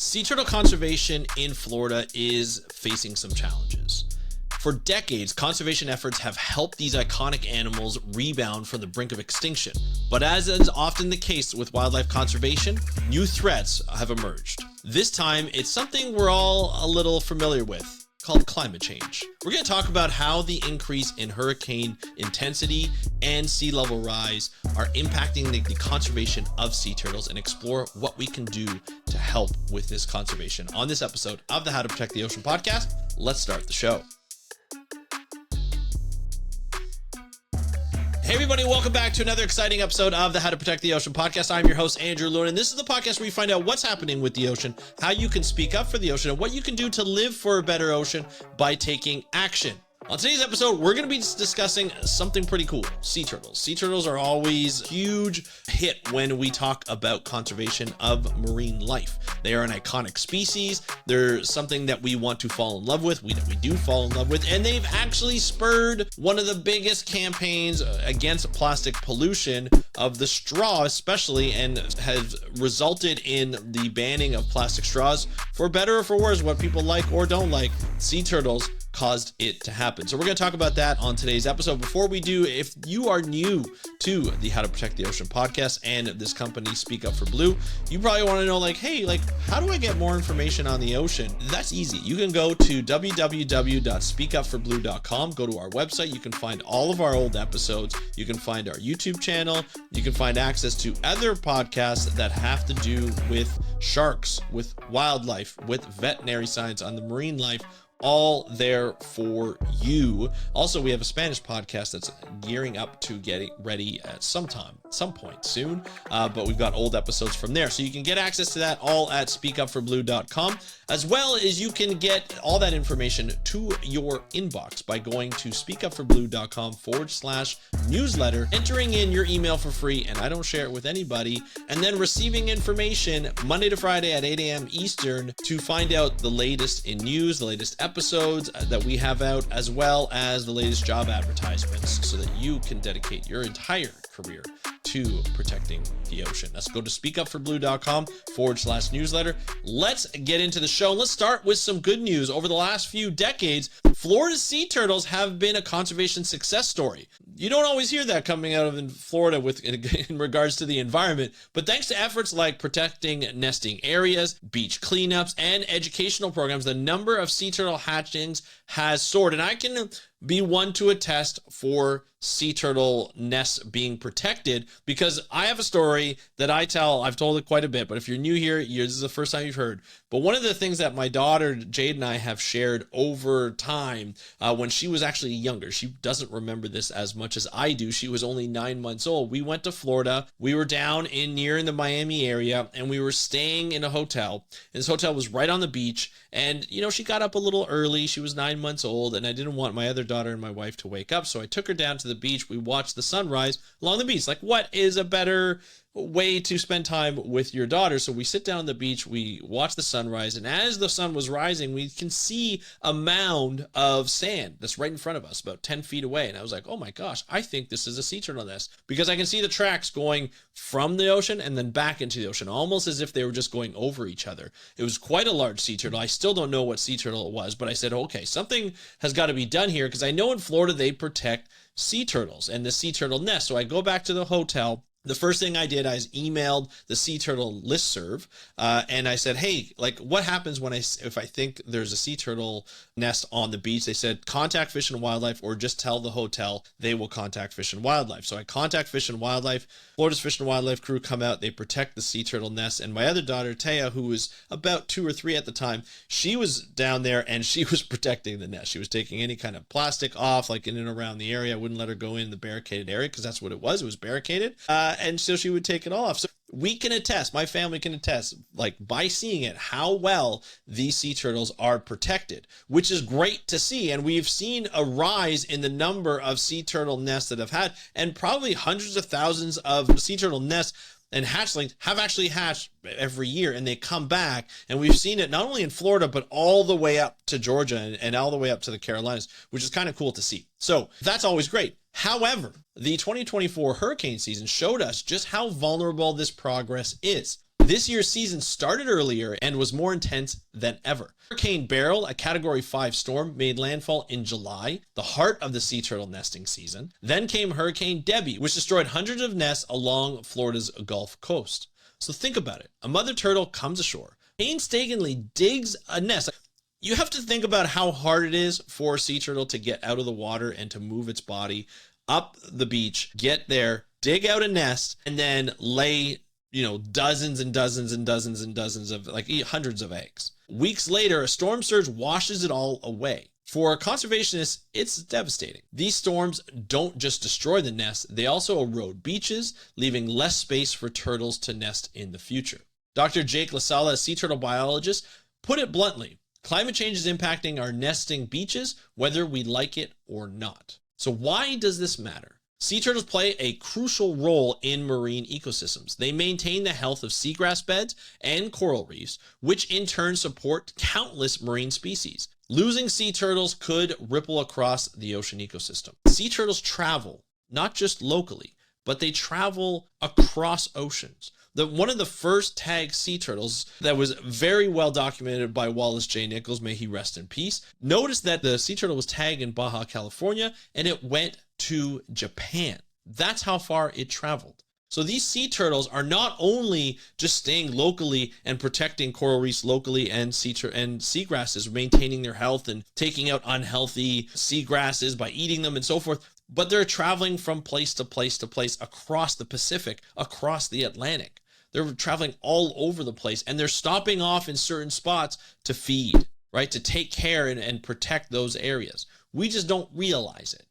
Sea turtle conservation in Florida is facing some challenges. For decades, conservation efforts have helped these iconic animals rebound from the brink of extinction. But as is often the case with wildlife conservation, new threats have emerged. This time, it's something we're all a little familiar with, called climate change. We're going to talk about how the increase in hurricane intensity and sea level rise are impacting the conservation of sea turtles and explore what we can do to help with this conservation. On this episode of the How to Protect the Ocean podcast, let's start the show. Hey everybody, welcome back to another exciting episode of the How to Protect the Ocean podcast. I'm your host, Andrew Lewin, and this is the podcast where you find out what's happening with the ocean, how you can speak up for the ocean, and what you can do to live for a better ocean by taking action. On today's episode, we're going to be discussing something pretty cool, sea turtles. Sea turtles are always a huge hit when we talk about conservation of marine life. They are an iconic species. They're something that we want to fall in love with. We do fall in love with, and they've actually spurred one of the biggest campaigns against plastic pollution of the straw especially, and has resulted in the banning of plastic straws. For better or for worse, what people like or don't like, sea turtles caused it to happen. So we're going to talk about that on today's episode. Before we do, if you are new to the How to Protect the Ocean podcast and this company Speak Up for Blue, you probably want to know hey, how do I get more information on the ocean? That's easy. You can go to www.speakupforblue.com, go to our website. You can find all of our old episodes. You can find our YouTube channel. You can find access to other podcasts that have to do with sharks, with wildlife, with veterinary science on the marine life, all there for you. Also, we have a Spanish podcast that's gearing up to getting ready at some point soon, but we've got old episodes from there, so you can get access to that all at speakupforblue.com, as well as you can get all that information to your inbox by going to speakupforblue.com/newsletter, entering in your email for free, and I don't share it with anybody, and then receiving information Monday to Friday at 8 a.m. Eastern to find out the latest in news, the latest episodes that we have out, as well as the latest job advertisements, so that you can dedicate your entire career to protecting the ocean. Let's go to speakupforblue.com/newsletter. Let's get into the show. Let's start with some good news. Over the last few decades, Florida's sea turtles have been a conservation success story. You don't always hear that coming out of Florida in regards to the environment, but thanks to efforts like protecting nesting areas, beach cleanups, and educational programs, the number of sea turtle hatchings has soared. And I can be one to attest for sea turtle nests being protected, because I have a story that I tell. I've told it quite a bit, but if you're new here, this is the first time you've heard. But one of the things that my daughter Jade and I have shared over time, when she was actually younger, she doesn't remember this as much as I do. She was only 9 months old. We went to Florida. We were down near in the Miami area, and we were staying in a hotel. And this hotel was right on the beach. And she got up a little early. She was 9 months old, and I didn't want my other daughter and my wife to wake up, so I took her down to the beach. We watched the sunrise along the beach. What is a better way to spend time with your daughter? So we sit down on the beach, we watch the sunrise, and as the sun was rising, we can see a mound of sand that's right in front of us, about 10 feet away. And I was like, oh my gosh, I think this is a sea turtle nest, because I can see the tracks going from the ocean and then back into the ocean, almost as if they were just going over each other. It was quite a large sea turtle. I still don't know what sea turtle it was, but I said, okay, something has got to be done here, because I know in Florida they protect sea turtles and the sea turtle nest. So I go back to the hotel. The first thing I did, I emailed the sea turtle listserv, and I said, hey, what happens if I think there's a sea turtle nest on the beach? They said, contact Fish and Wildlife, or just tell the hotel they will contact Fish and Wildlife. So I contact Fish and Wildlife. Florida's Fish and Wildlife crew come out. They protect the sea turtle nest. And my other daughter, Taya, who was about 2 or 3 at the time, she was down there and she was protecting the nest. She was taking any kind of plastic off, in and around the area. I wouldn't let her go in the barricaded area, because that's what it was. It was barricaded. And so she would take it off. So we can attest, my family can attest, by seeing it, how well these sea turtles are protected, which is great to see. And we've seen a rise in the number of sea turtle nests that have had, and probably hundreds of thousands of sea turtle nests and hatchlings have actually hatched every year, and they come back. And we've seen it not only in Florida, but all the way up to Georgia and all the way up to the Carolinas, which is kind of cool to see. So that's always great. However, the 2024 hurricane season showed us just how vulnerable this progress is. This year's season started earlier and was more intense than ever. Hurricane Beryl, a Category 5 storm, made landfall in July, the heart of the sea turtle nesting season. Then came Hurricane Debbie, which destroyed hundreds of nests along Florida's Gulf Coast. So think about it. A mother turtle comes ashore, painstakingly digs a nest. You have to think about how hard it is for a sea turtle to get out of the water and to move its body up the beach, get there, dig out a nest, and then lay dozens and dozens and dozens and dozens of, hundreds of eggs. Weeks later, a storm surge washes it all away. For conservationists, it's devastating. These storms don't just destroy the nest, they also erode beaches, leaving less space for turtles to nest in the future. Dr. Jake LaSala, a sea turtle biologist, put it bluntly: climate change is impacting our nesting beaches, whether we like it or not. So why does this matter? Sea turtles play a crucial role in marine ecosystems. They maintain the health of seagrass beds and coral reefs, which in turn support countless marine species. Losing sea turtles could ripple across the ocean ecosystem. Sea turtles travel, not just locally, but they travel across oceans. One of the first tagged sea turtles that was very well documented by Wallace J. Nichols, may he rest in peace, noticed that the sea turtle was tagged in Baja California and it went to Japan. That's how far it traveled. So these sea turtles are not only just staying locally and protecting coral reefs locally and seagrasses, maintaining their health and taking out unhealthy seagrasses by eating them and so forth, but they're traveling from place to place to place across the Pacific, across the Atlantic. They're traveling all over the place, and they're stopping off in certain spots to feed, right? To take care and protect those areas. We just don't realize it.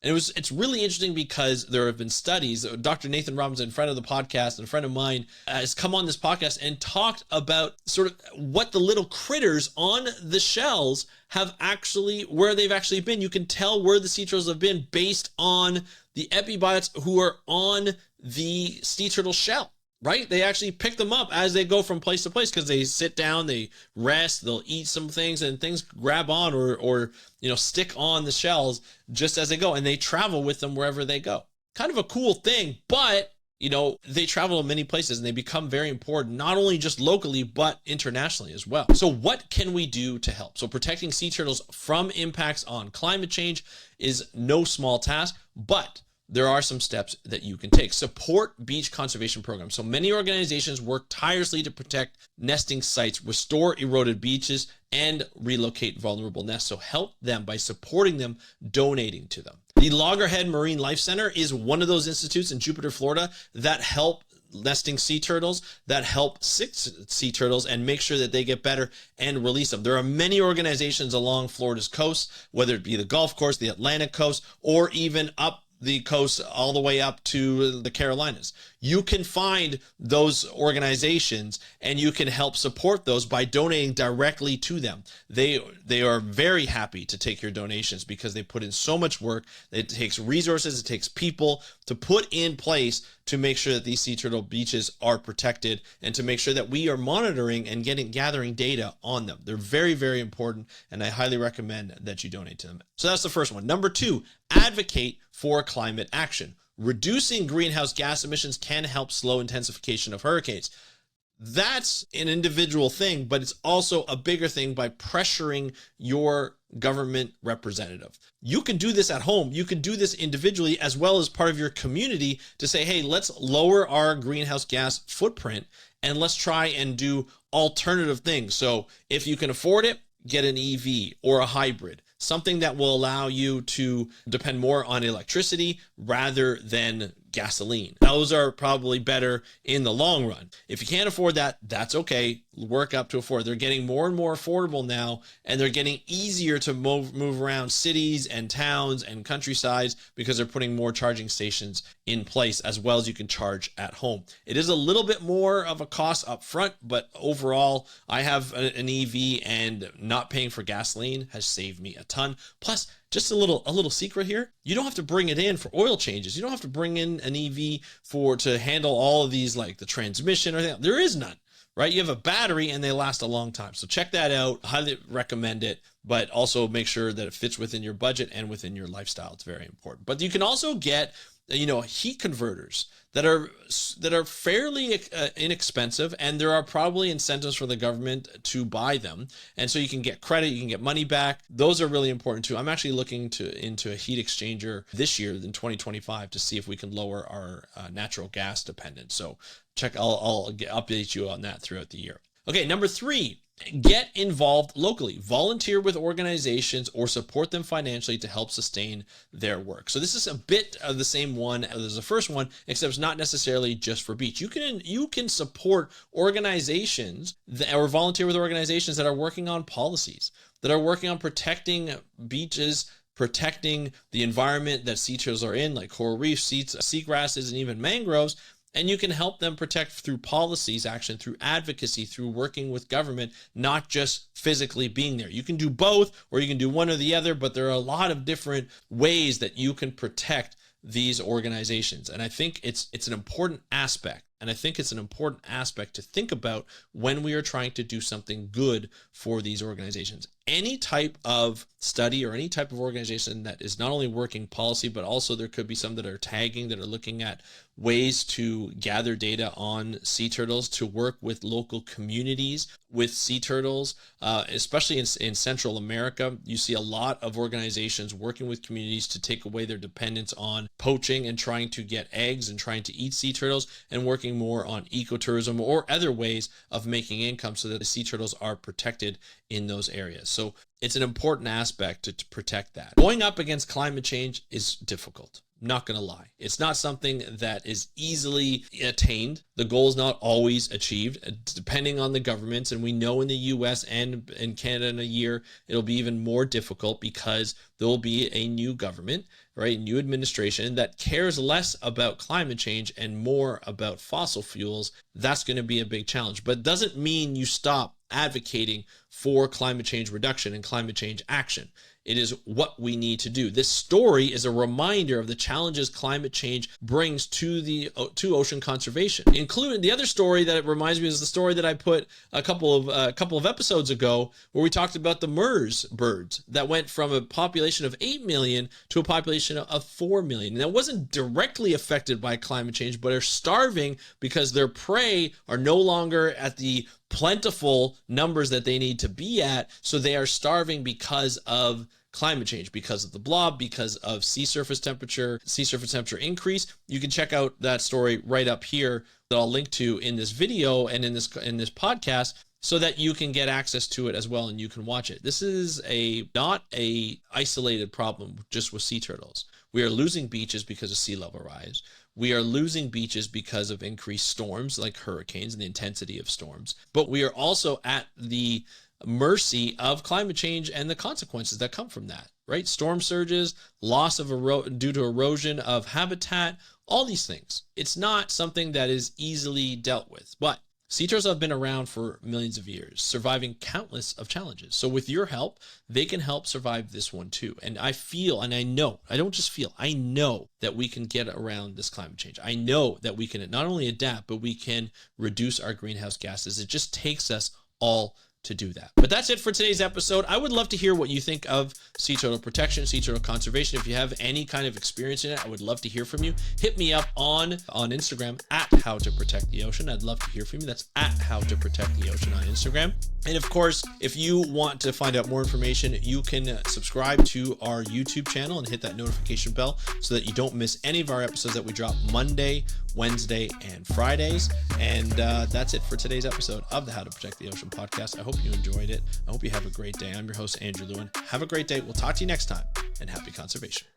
And it's really interesting because there have been studies. Dr. Nathan Robinson, friend of the podcast and a friend of mine, has come on this podcast and talked about sort of what the little critters on the shells have actually, where they've actually been. You can tell where the sea turtles have been based on the epibiots who are on the sea turtle shell. Right? They actually pick them up as they go from place to place because they sit down, they rest, they'll eat some things, and things grab on or stick on the shells just as they go, and they travel with them wherever they go. Kind of a cool thing, but they travel to many places and they become very important, not only just locally, but internationally as well. So what can we do to help? So protecting sea turtles from impacts on climate change is no small task, but there are some steps that you can take. Support beach conservation programs. So many organizations work tirelessly to protect nesting sites, restore eroded beaches, and relocate vulnerable nests. So help them by supporting them, donating to them. The Loggerhead Marine Life Center is one of those institutes in Jupiter, Florida that help nesting sea turtles, that help sick sea turtles and make sure that they get better and release them. There are many organizations along Florida's coast, whether it be the Gulf Coast, the Atlantic coast, or even up the coast all the way up to the Carolinas. You can find those organizations and you can help support those by donating directly to them. They are very happy to take your donations because they put in so much work. It takes resources, it takes people to put in place to make sure that these sea turtle beaches are protected and to make sure that we are monitoring and gathering data on them. They're very, very important, and I highly recommend that you donate to them. So that's the first one. Number 2, advocate for climate action. Reducing greenhouse gas emissions can help slow intensification of hurricanes. That's an individual thing, but it's also a bigger thing by pressuring your government representative. You can do this at home. You can do this individually as well as part of your community to say, hey, let's lower our greenhouse gas footprint and let's try and do alternative things. So if you can afford it, get an EV or a hybrid, something that will allow you to depend more on electricity rather than gasoline. Those are probably better in the long run. If you can't afford that, that's okay. Work up to afford. They're getting more and more affordable now, and they're getting easier to move around cities and towns and countrysides because they're putting more charging stations in place, as well as you can charge at home. It is a little bit more of a cost up front, but overall, I have an EV, and not paying for gasoline has saved me a ton. Plus, just a little secret here. You don't have to bring it in for oil changes. You don't have to bring in an EV to handle all of these, like the transmission or anything. There is none, right? You have a battery and they last a long time. So check that out. Highly recommend it, but also make sure that it fits within your budget and within your lifestyle. It's very important. But you can also get heat converters that are fairly inexpensive, and there are probably incentives for the government to buy them, and so you can get credit, you can get money back. Those are really important too. I'm actually looking into a heat exchanger this year in 2025 to see if we can lower our natural gas dependence. So I'll update you on that throughout the year. Okay, number 3. Get involved locally. Volunteer with organizations or support them financially to help sustain their work. So this is a bit of the same one as the first one, except it's not necessarily just for beach. You can support organizations or volunteer with organizations that are working on policies, that are working on protecting beaches, protecting the environment that sea turtles are in, like coral reefs, seagrasses, and even mangroves. And you can help them protect through policies, action, through advocacy, through working with government, not just physically being there. You can do both, or you can do one or the other, but there are a lot of different ways that you can protect these organizations. And I think it's an important aspect. And I think it's an important aspect to think about when we are trying to do something good for these organizations. Any type of study or any type of organization that is not only working policy, but also there could be some that are tagging, that are looking at ways to gather data on sea turtles, to work with local communities with sea turtles, especially in Central America. You see a lot of organizations working with communities to take away their dependence on poaching and trying to get eggs and trying to eat sea turtles, and working more on ecotourism or other ways of making income so that the sea turtles are protected in those areas. So it's an important aspect to protect that. Going up against climate change is difficult. Not going to lie. It's not something that is easily attained. The goal is not always achieved, depending on the governments. And we know in the US and in Canada in a year, it'll be even more difficult because there will be a new government, right? New administration that cares less about climate change and more about fossil fuels. That's going to be a big challenge, but it doesn't mean you stop advocating for climate change reduction and climate change action. It is what we need to do. This story is a reminder of the challenges climate change brings to ocean conservation. Including the other story that it reminds me is the story that I put a couple of episodes ago, where we talked about the Mers birds that went from a population of 8 million to a population of 4 million. And that wasn't directly affected by climate change, but are starving because their prey are no longer at the plentiful numbers that they need to be at. So they are starving because of climate change, because of the blob, because of sea surface temperature increase. You can check out that story right up here that I'll link to in this video and in this podcast, so that you can get access to it as well and you can watch it. This is not a isolated problem just with sea turtles. We are losing beaches because of sea level rise. We are losing beaches because of increased storms like hurricanes and the intensity of storms. But we are also at the mercy of climate change and the consequences that come from that, right? Storm surges, loss of due to erosion of habitat, all these things. It's not something that is easily dealt with, but sea turtles have been around for millions of years, surviving countless of challenges. So with your help, they can help survive this one too. And I feel, and I know, I don't just feel, I know that we can get around this climate change. I know that we can not only adapt, but we can reduce our greenhouse gases. It just takes us all to do that. But that's it for today's episode. I would love to hear what you think of sea turtle protection, sea turtle conservation. If you have any kind of experience in it, I would love to hear from you. Hit me up on Instagram at How to Protect the Ocean. I'd love to hear from you. That's at How to Protect the Ocean on Instagram. And of course, if you want to find out more information, you can subscribe to our YouTube channel and hit that notification bell so that you don't miss any of our episodes that we drop Monday, Wednesday, and Fridays. And that's it for today's episode of the How to Protect the Ocean podcast. I hope you enjoyed it. I hope you have a great day. I'm your host, Andrew Lewin. Have a great day. We'll talk to you next time, and happy conservation.